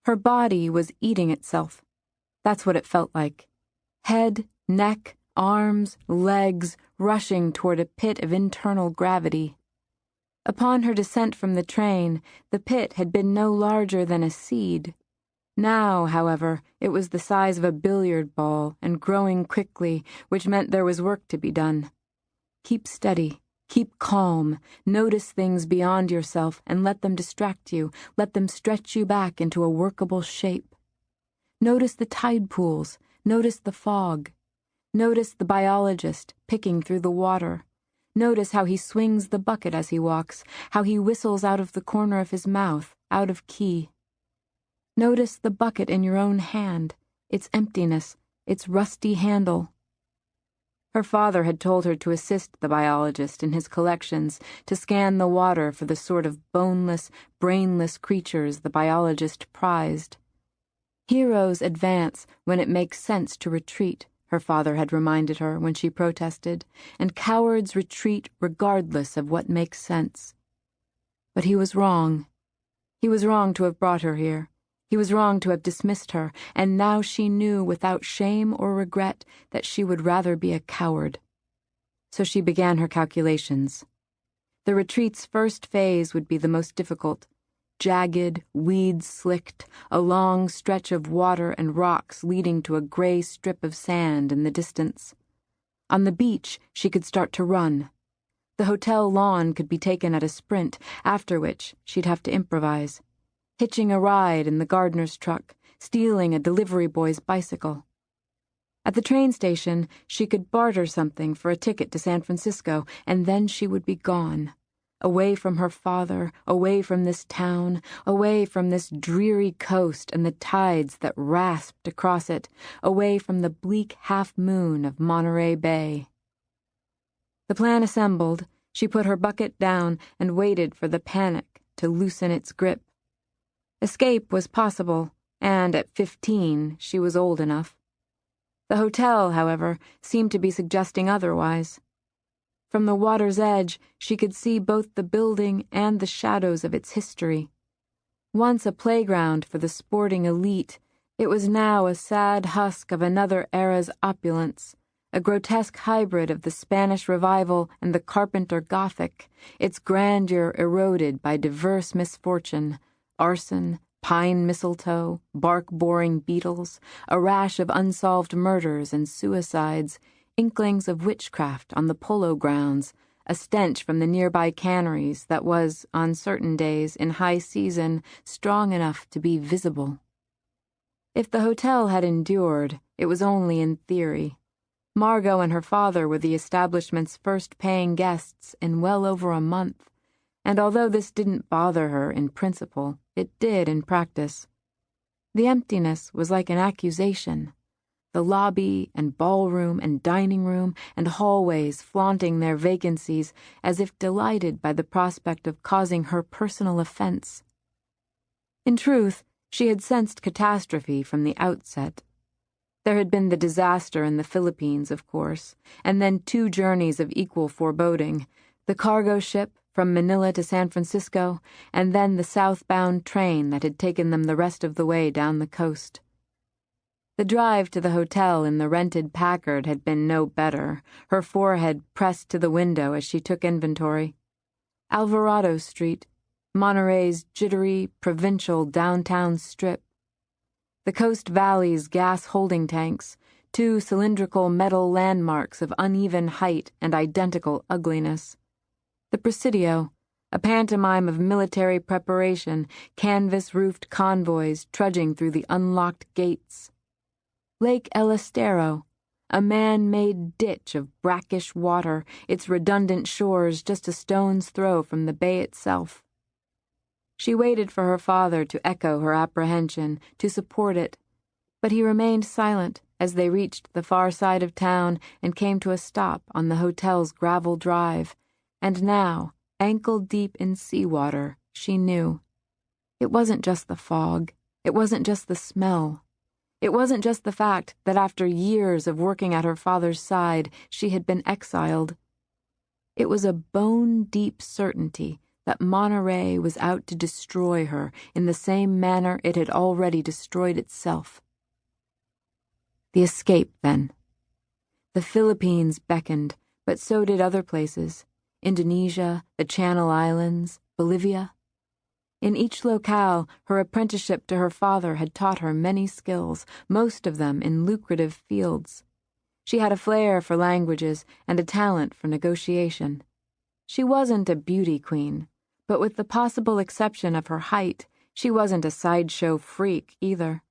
Her body was eating itself. That's what it felt like. Head, neck, arms, legs rushing toward a pit of internal gravity. Upon her descent from the train, the pit had been no larger than a seed. Now, however, it was the size of a billiard ball and growing quickly, which meant there was work to be done. Keep steady, keep calm, notice things beyond yourself and let them distract you, let them stretch you back into a workable shape. Notice the tide pools, notice the fog. Notice the biologist picking through the water. Notice how he swings the bucket as he walks, how he whistles out of the corner of his mouth, out of key. Notice the bucket in your own hand, its emptiness, its rusty handle. Her father had told her to assist the biologist in his collections, to scan the water for the sort of boneless, brainless creatures the biologist prized. Heroes advance when it makes sense to retreat, her father had reminded her when she protested, and cowards retreat regardless of what makes sense. But he was wrong. He was wrong to have brought her here. He was wrong to have dismissed her, and now she knew without shame or regret that she would rather be a coward. So she began her calculations. The retreat's first phase would be the most difficult. Jagged, weed-slicked, a long stretch of water and rocks leading to a gray strip of sand in the distance. On the beach, she could start to run. The hotel lawn could be taken at a sprint, after which she'd have to improvise. Hitching a ride in the gardener's truck, stealing a delivery boy's bicycle. At the train station, she could barter something for a ticket to San Francisco, and then she would be gone. Away from her father, away from this town, away from this dreary coast and the tides that rasped across it, away from the bleak half-moon of Monterey Bay. The plan assembled, she put her bucket down and waited for the panic to loosen its grip. Escape was possible, and at 15 she was old enough. The hotel, however, seemed to be suggesting otherwise. From the water's edge, she could see both the building and the shadows of its history. Once a playground for the sporting elite, it was now a sad husk of another era's opulence, a grotesque hybrid of the Spanish Revival and the Carpenter Gothic, its grandeur eroded by diverse misfortune, arson, pine mistletoe, bark-boring beetles, a rash of unsolved murders and suicides, inklings of witchcraft on the polo grounds, a stench from the nearby canneries that was, on certain days, in high season, strong enough to be visible. If the hotel had endured, it was only in theory. Margot and her father were the establishment's first paying guests in well over a month, and although this didn't bother her in principle, it did in practice. The emptiness was like an accusation. The lobby and ballroom and dining room and hallways flaunting their vacancies as if delighted by the prospect of causing her personal offense. In truth, she had sensed catastrophe from the outset. There had been the disaster in the Philippines, of course, and then 2 journeys of equal foreboding, the cargo ship from Manila to San Francisco, and then the southbound train that had taken them the rest of the way down the coast. The drive to the hotel in the rented Packard had been no better, her forehead pressed to the window as she took inventory. Alvarado Street, Monterey's jittery, provincial downtown strip. The Coast Valley's gas holding tanks, 2 cylindrical metal landmarks of uneven height and identical ugliness. The Presidio, a pantomime of military preparation, canvas-roofed convoys trudging through the unlocked gates. Lake El Estero, a man-made ditch of brackish water, its redundant shores just a stone's throw from the bay itself. She waited for her father to echo her apprehension, to support it, but he remained silent as they reached the far side of town and came to a stop on the hotel's gravel drive, and now, ankle-deep in seawater, she knew. It wasn't just the fog. It wasn't just the smell. It wasn't just the fact that after years of working at her father's side, she had been exiled. It was a bone-deep certainty that Monterey was out to destroy her in the same manner it had already destroyed itself. The escape, then. The Philippines beckoned, but so did other places: Indonesia, the Channel Islands, Bolivia. In each locale, her apprenticeship to her father had taught her many skills, most of them in lucrative fields. She had a flair for languages and a talent for negotiation. She wasn't a beauty queen, but with the possible exception of her height, she wasn't a sideshow freak either.